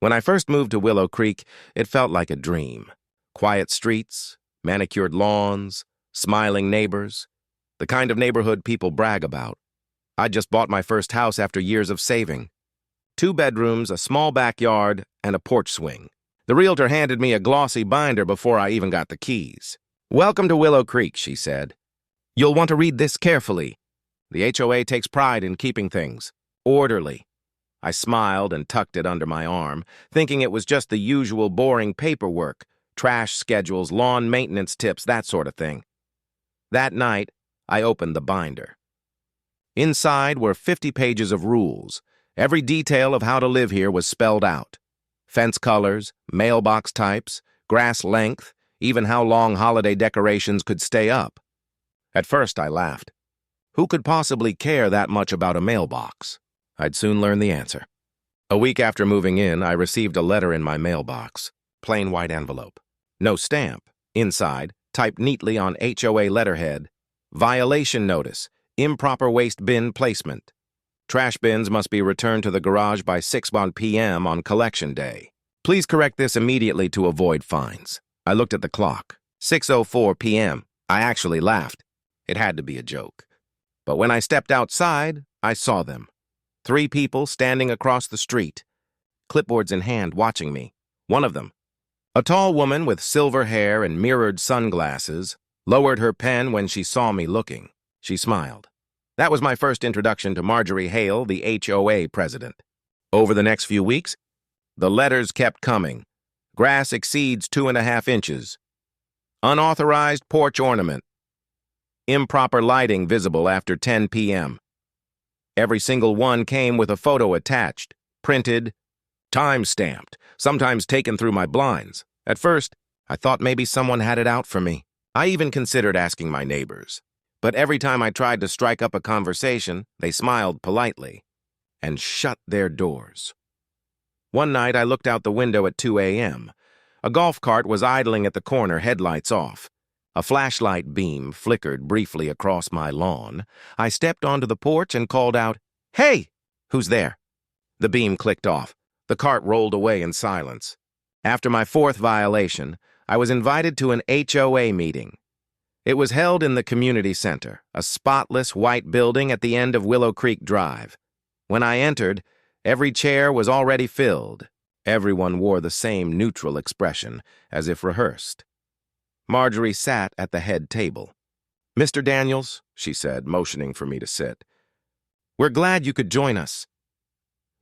When I first moved to Willow Creek, it felt like a dream. Quiet streets, manicured lawns, smiling neighbors, the kind of neighborhood people brag about. I'd just bought my first house after years of saving. 2 bedrooms, a small backyard, and a porch swing. The realtor handed me a glossy binder before I even got the keys. "Welcome to Willow Creek," she said. "You'll want to read this carefully. The HOA takes pride in keeping things orderly." I smiled and tucked it under my arm, thinking it was just the usual boring paperwork, trash schedules, lawn maintenance tips, that sort of thing. That night, I opened the binder. Inside were 50 pages of rules. Every detail of how to live here was spelled out. Fence colors, mailbox types, grass length, even how long holiday decorations could stay up. At first, I laughed. Who could possibly care that much about a mailbox? I'd soon learn the answer. A week after moving in, I received a letter in my mailbox. Plain white envelope. No stamp. Inside, typed neatly on HOA letterhead, "Violation notice. Improper waste bin placement. Trash bins must be returned to the garage by 6 p.m. on collection day. Please correct this immediately to avoid fines." I looked at the clock. 6:04 p.m. I actually laughed. It had to be a joke. But when I stepped outside, I saw them. 3 people standing across the street, clipboards in hand, watching me. One of them, a tall woman with silver hair and mirrored sunglasses, lowered her pen when she saw me looking. She smiled. That was my first introduction to Marjorie Hale, the HOA president. Over the next few weeks, the letters kept coming. Grass exceeds 2.5 inches. Unauthorized porch ornament. Improper lighting visible after 10 p.m. Every single one came with a photo attached, printed, time-stamped, sometimes taken through my blinds. At first, I thought maybe someone had it out for me. I even considered asking my neighbors. But every time I tried to strike up a conversation, they smiled politely and shut their doors. One night, I looked out the window at 2 a.m. A golf cart was idling at the corner, headlights off. A flashlight beam flickered briefly across my lawn. I stepped onto the porch and called out, "Hey!" "Who's there?" The beam clicked off. The cart rolled away in silence. After my 4th violation, I was invited to an HOA meeting. It was held in the community center, a spotless white building at the end of Willow Creek Drive. When I entered, every chair was already filled. Everyone wore the same neutral expression, as if rehearsed. Marjorie sat at the head table. "Mr. Daniels," she said, motioning for me to sit, "we're glad you could join us."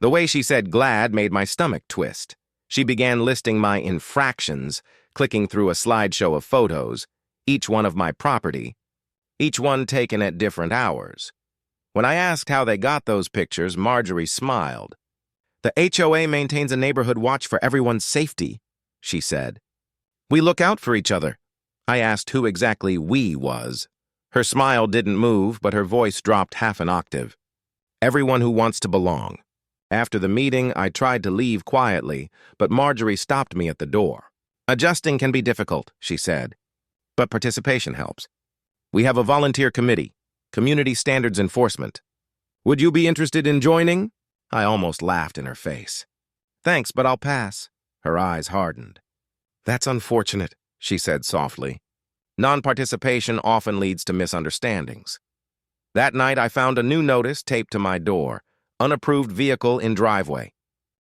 The way she said glad made my stomach twist. She began listing my infractions, clicking through a slideshow of photos, each one of my property, each one taken at different hours. When I asked how they got those pictures, Marjorie smiled. "The HOA maintains a neighborhood watch for everyone's safety," she said. "We look out for each other." I asked who exactly "we" was. Her smile didn't move, but her voice dropped half an octave. "Everyone who wants to belong." After the meeting, I tried to leave quietly, but Marjorie stopped me at the door. "Adjusting can be difficult," she said, "but participation helps. We have a volunteer committee, Community Standards Enforcement. Would you be interested in joining?" I almost laughed in her face. "Thanks, but I'll pass." Her eyes hardened. "That's unfortunate," she said softly. Non-participation often leads to misunderstandings. That night, I found a new notice taped to my door. "Unapproved vehicle in driveway.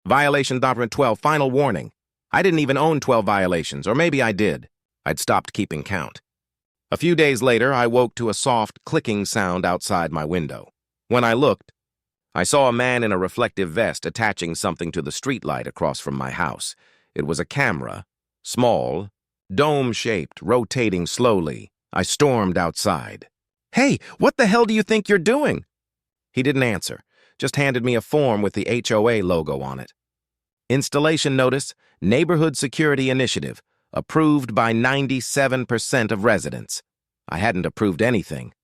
Violation document 12, final warning." I didn't even own 12 violations, or maybe I did. I'd stopped keeping count. A few days later, I woke to a soft clicking sound outside my window. When I looked, I saw a man in a reflective vest attaching something to the streetlight across from my house. It was a camera, small, dome-shaped, rotating slowly. I stormed outside. "Hey, what the hell do you think you're doing?" He didn't answer, just handed me a form with the HOA logo on it. Installation notice, Neighborhood Security Initiative, approved by 97% of residents. I hadn't approved anything.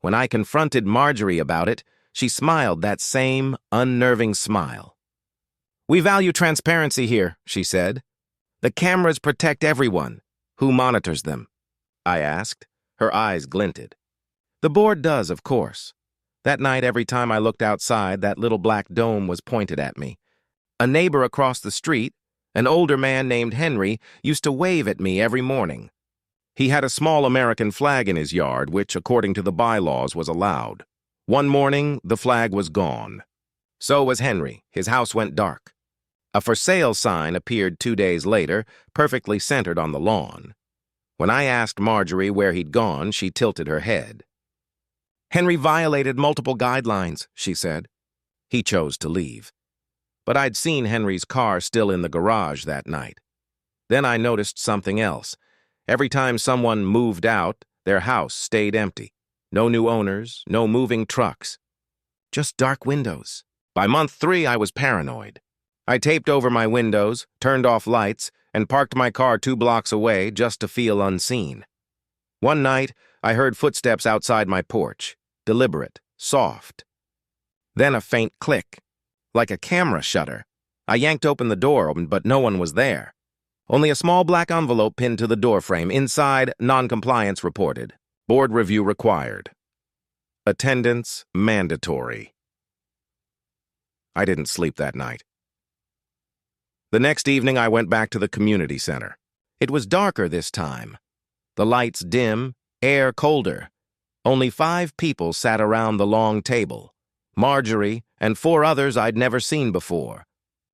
When I confronted Marjorie about it, she smiled that same unnerving smile. "We value transparency here," she said. "The cameras protect everyone. Who monitors them?" I asked. Her eyes glinted. "The board does, of course." That night, every time I looked outside, that little black dome was pointed at me. A neighbor across the street, an older man named Henry, used to wave at me every morning. He had a small American flag in his yard, which, according to the bylaws, was allowed. One morning, the flag was gone. So was Henry. His house went dark. A for sale sign appeared 2 days later, perfectly centered on the lawn. When I asked Marjorie where he'd gone, she tilted her head. "Henry violated multiple guidelines," she said. He chose to leave. But I'd seen Henry's car still in the garage that night. Then I noticed something else. Every time someone moved out, their house stayed empty. No new owners, no moving trucks. Just dark windows. By month 3, I was paranoid. I taped over my windows, turned off lights, and parked my car 2 blocks away just to feel unseen. One night, I heard footsteps outside my porch, deliberate, soft. Then a faint click, like a camera shutter. I yanked open the door, but no one was there. Only a small black envelope pinned to the doorframe. Inside, noncompliance reported. Board review required. Attendance mandatory. I didn't sleep that night. The next evening, I went back to the community center. It was darker this time. The lights dim, air colder. Only 5 people sat around the long table. Marjorie and 4 others I'd never seen before.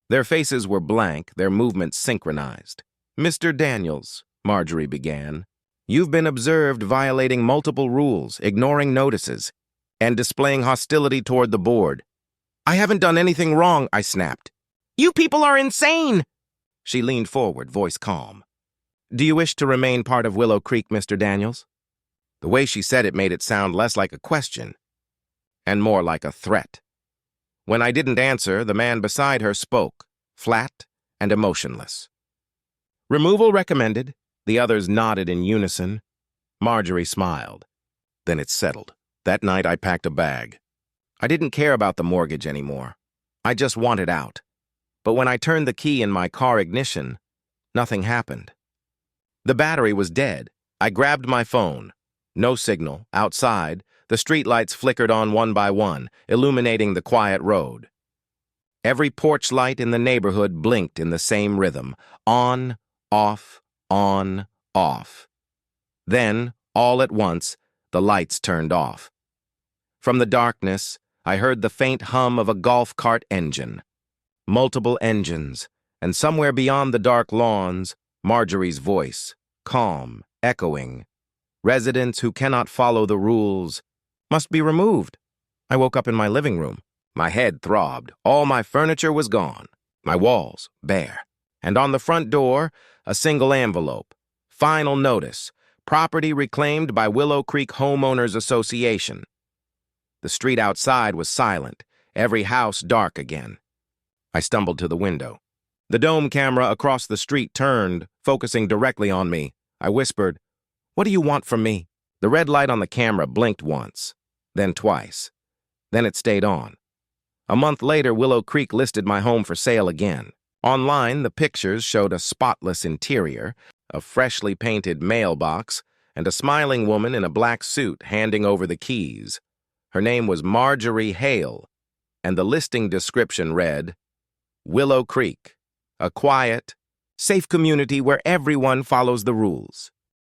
Their faces were blank, their movements synchronized. "Mr. Daniels," Marjorie began, "you've been observed violating multiple rules, ignoring notices, and displaying hostility toward the board." "I haven't done anything wrong," I snapped. "You people are insane!" She leaned forward, voice calm. "Do you wish to remain part of Willow Creek, Mr. Daniels?" The way she said it made it sound less like a question and more like a threat. When I didn't answer, the man beside her spoke, flat and emotionless. "Removal recommended." The others nodded in unison. Marjorie smiled. Then it settled. That night I packed a bag. I didn't care about the mortgage anymore. I just wanted out. But when I turned the key in my car ignition, nothing happened. The battery was dead. I grabbed my phone. No signal. Outside, the streetlights flickered on one by one, illuminating the quiet road. Every porch light in the neighborhood blinked in the same rhythm. On, off, on, off. Then, all at once, the lights turned off. From the darkness, I heard the faint hum of a golf cart engine. Multiple engines, and somewhere beyond the dark lawns, Marjorie's voice, calm, echoing. "Residents who cannot follow the rules must be removed." I woke up in my living room. My head throbbed. All my furniture was gone. My walls bare. And on the front door, a single envelope. Final notice. Property reclaimed by Willow Creek Homeowners Association. The street outside was silent, every house dark again. I stumbled to the window. The dome camera across the street turned, focusing directly on me. I whispered, "What do you want from me?" The red light on the camera blinked once, then twice. Then it stayed on. A month later, Willow Creek listed my home for sale again. Online, the pictures showed a spotless interior, a freshly painted mailbox, and a smiling woman in a black suit handing over the keys. Her name was Marjorie Hale, and the listing description read, "Willow Creek, a quiet, safe community where everyone follows the rules."